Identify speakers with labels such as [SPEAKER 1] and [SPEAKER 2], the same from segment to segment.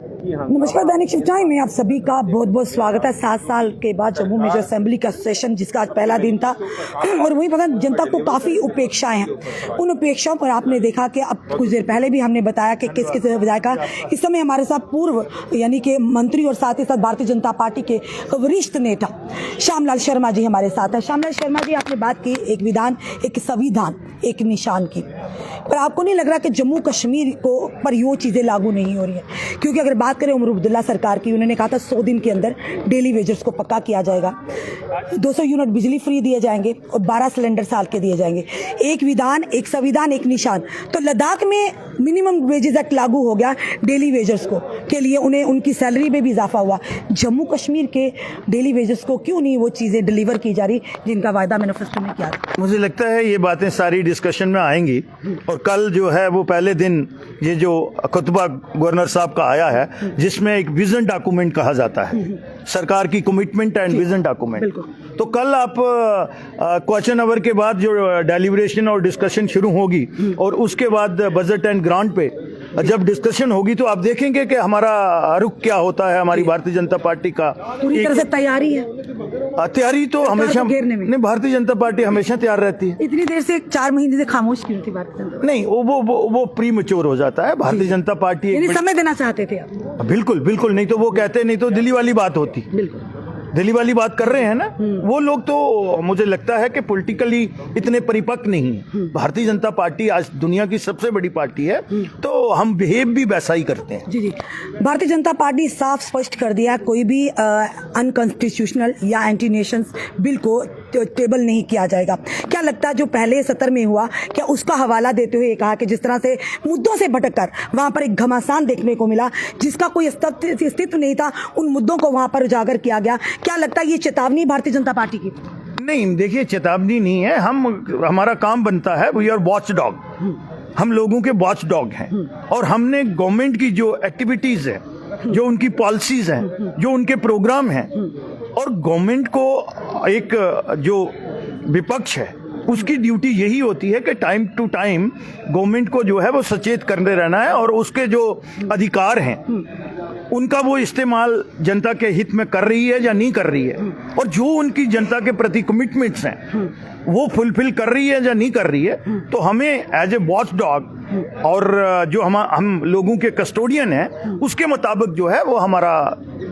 [SPEAKER 1] नमस्कार, दैनिक shift time में आप सभी का बहुत बहुत स्वागत है। 7 साल के बाद जम्मू में जो असेंबली का सेशन जिसका आज पहला दिन था और वहीं पर जनता को काफ़ी उपेक्षाएं हैं। उन उपेक्षाओं पर आपने देखा कि अब कुछ देर पहले भी हमने बताया कि किस किस विधायक इस समय हमारे साथ पूर्व यानी कि मंत्री और साथ ही साथ भारतीय जनता पार्टी के वरिष्ठ नेता श्यामलाल शर्मा जी हमारे साथ है। श्यामलाल शर्मा जी, आपने बात की एक विधान, एक संविधान, एक निशान की, पर आपको नहीं लग रहा कि जम्मू कश्मीर को पर यो चीज़ें लागू नहीं हो रही है? क्योंकि अगर बात करें उमर अब्दुल्ला सरकार की, उन्होंने कहा था 100 दिन के अंदर डेली वेजेस को पक्का किया जाएगा, 200 यूनिट बिजली फ्री दिए जाएंगे और 12 सिलेंडर साल के दिए जाएंगे। एक विधान, एक संविधान, एक निशान। तो लद्दाख में मिनिमम वेजेस एक्ट लागू हो गया डेली वेजर्स को के लिए, उन्हें उनकी सैलरी में भी इजाफा हुआ। जम्मू कश्मीर के डेली वेजेस को क्यों नहीं वो चीज़ें डिलीवर की जा रही जिनका वायदा मैनिफेस्टो में किया?
[SPEAKER 2] मुझे लगता है ये बातें सारी डिस्कशन में आएंगी और कल जो है वो पहले दिन ये जो खुतबा गवर्नर साहब का आया है जिसमें एक विजन डॉक्यूमेंट कहा जाता है, सरकार की कमिटमेंट एंड विजन डॉक्यूमेंट। तो कल आप क्वेश्चन आवर के बाद जो डेलिब्रेशन और डिस्कशन शुरू होगी और उसके बाद बजट एंड ग्रांट पे जब डिस्कशन होगी तो आप देखेंगे कि हमारा रुख क्या होता है। हमारी भारतीय जनता पार्टी का
[SPEAKER 1] पूरी तरह से तैयारी है।
[SPEAKER 2] तैयारी तो हमेशा नहीं, भारतीय जनता पार्टी हमेशा तैयार रहती है।
[SPEAKER 1] इतनी देर से 4 महीने से खामोश क्यों थी भारतीय जनता पार्टी?
[SPEAKER 2] नहीं, वो प्री मैच्योर हो जाता है। भारतीय जनता पार्टी
[SPEAKER 1] समय देना चाहते थे आप?
[SPEAKER 2] बिल्कुल बिल्कुल, नहीं तो वो कहते, नहीं तो दिल्ली वाली बात होती।
[SPEAKER 1] बिल्कुल
[SPEAKER 2] दिल्ली वाली बात कर रहे हैं ना वो लोग, तो मुझे लगता है कि पॉलिटिकली इतने परिपक्व नहीं है। भारतीय जनता पार्टी आज दुनिया की सबसे बड़ी पार्टी है, तो हम बिहेव भी वैसा ही करते हैं।
[SPEAKER 1] जी। भारतीय जनता पार्टी साफ स्पष्ट कर दिया, कोई भी अनकॉन्स्टिट्यूशनल या एंटी नेशंस बिल को टेबल नहीं किया जाएगा। क्या लगता है जो पहले सत्र में हुआ, क्या उसका हवाला देते हुए कहा कि जिस तरह से मुद्दों से भटककर वहां पर एक घमासान देखने को मिला जिसका कोई अस्तित्व नहीं था, उन मुद्दों को वहां पर उजागर किया गया। क्या लगता है ये चेतावनी भारतीय जनता पार्टी की?
[SPEAKER 2] नहीं, देखिए, चेतावनी नहीं है। हमारा काम बनता है, वी आर वॉच डॉग। हम लोगों के वॉच डॉग हैं और हमने गवर्नमेंट की जो एक्टिविटीज है, जो उनकी पॉलिसीज हैं, जो उनके प्रोग्राम हैं, और गवर्नमेंट को एक जो विपक्ष है उसकी ड्यूटी यही होती है कि टाइम टू टाइम गवर्नमेंट को जो है वो सचेत करते रहना है और उसके जो अधिकार हैं उनका वो इस्तेमाल जनता के हित में कर रही है या नहीं कर रही है, और जो उनकी जनता के प्रति कमिटमेंट्स हैं वो फुलफिल कर रही है या नहीं कर रही है। तो हमें एज ए वॉच डॉग और जो हम लोगों के कस्टोडियन हैं उसके मुताबिक जो है वो हमारा।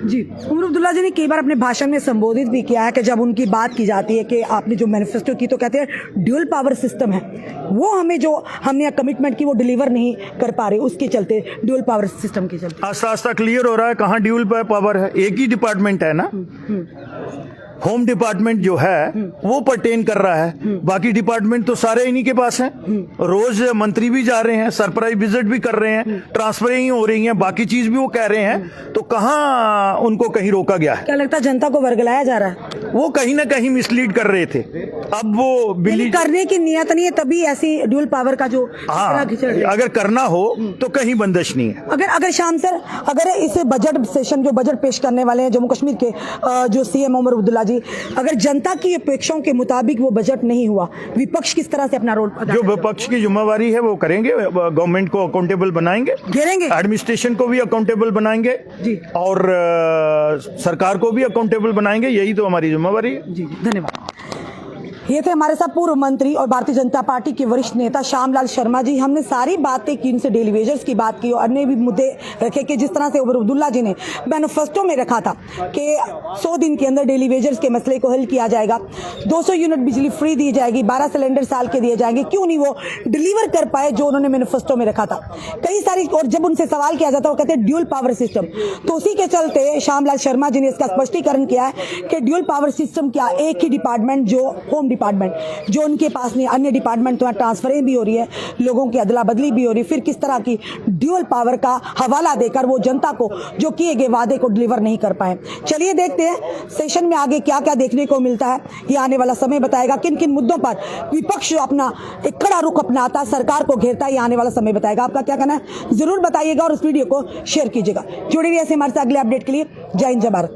[SPEAKER 1] जी, उमर अब्दुल्ला जी ने कई बार अपने भाषण में संबोधित भी किया है कि जब उनकी बात की जाती है कि आपने जो मैनिफेस्टो की, तो कहते हैं ड्यूल पावर सिस्टम है, वो हमें जो हमने कमिटमेंट की वो डिलीवर नहीं कर पा रहे, उसके चलते ड्यूल पावर सिस्टम के चलते।
[SPEAKER 2] आस्ता आस्ता क्लियर हो रहा है कहाँ ड्यूल पावर है। एक ही डिपार्टमेंट है ना, होम डिपार्टमेंट जो है वो पर्टेन कर रहा है, बाकी डिपार्टमेंट तो सारे इन्हीं के पास हैं। रोज मंत्री भी जा रहे हैं, सरप्राइज विजिट भी कर रहे हैं, ट्रांसफर ही हो रही हैं, बाकी चीज भी वो कह रहे हैं, तो कहाँ उनको कहीं रोका गया है?
[SPEAKER 1] क्या लगता है जनता को वर्गलाया जा रहा है?
[SPEAKER 2] वो कहीं ना कहीं मिसलीड कर रहे थे। अब वो
[SPEAKER 1] करने की नियत नहीं है, तभी ऐसी ड्यूल पावर का जो
[SPEAKER 2] अगर करना हो तो कहीं बंदिश नहीं है।
[SPEAKER 1] अगर शाम सर, अगर इस बजट सेशन जो बजट पेश करने वाले हैं जम्मू कश्मीर के जो सीएम उमर अब्दुल्ला जी, अगर जनता की अपेक्षाओं के मुताबिक वो बजट नहीं हुआ, विपक्ष किस तरह से अपना रोल अदा
[SPEAKER 2] जो विपक्ष की जिम्मेवारी है वो करेंगे, गवर्नमेंट को अकाउंटेबल बनाएंगे, घेरेंगे, एडमिनिस्ट्रेशन को भी अकाउंटेबल बनाएंगे जी, और सरकार को भी अकाउंटेबल बनाएंगे। यही तो हमारी जिम्मेवारी है।
[SPEAKER 1] जी, धन्यवाद। ये थे हमारे साथ पूर्व मंत्री और भारतीय जनता पार्टी के वरिष्ठ नेता श्यामलाल शर्मा जी। हमने सारी बातें की, इनसे डेली वेजर्स की बात की और अन्य भी मुद्दे रखे कि जिस तरह से उमर अब्दुल्ला जी ने मैनिफेस्टो में रखा था कि 100 दिन के अंदर डेली वेजर्स के मसले को हल किया जाएगा, 200 यूनिट बिजली फ्री दी जाएगी, 12 सिलेंडर साल के दिए जाएंगे, क्यों नहीं वो डिलीवर कर पाए जो उन्होंने मैनिफेस्टो में रखा था। कई सारी, और जब उनसे सवाल किया जाता वो कहते हैं ड्यूल पावर सिस्टम। तो उसी के चलते श्यामलाल शर्मा जी ने इसका स्पष्टीकरण किया है कि ड्यूल पावर सिस्टम क्या, एक ही डिपार्टमेंट जो होम डिपार्टमेंट जो उनके पास नहीं, अन्य डिपार्टमेंट तो ट्रांसफरें भी हो रही है, लोगों की अदला बदली भी हो रही है, फिर किस तरह की ड्यूल पावर का हवाला देकर वो जनता को जो किए गए वादे को डिलीवर नहीं कर पाए। चलिए देखते हैं सेशन में आगे क्या क्या देखने को मिलता है, ये आने वाला समय बताएगा। किन किन मुद्दों पर विपक्ष अपना एक कड़ा रुख अपनाता, सरकार को घेरता है, ये आने वाला समय बताएगा। आपका क्या कहना है जरूर बताइएगा और इस वीडियो को शेयर कीजिएगा। जुड़े रहिए ऐसे हमारे साथ अगले अपडेट के लिए। जय हिंद, जय भारत।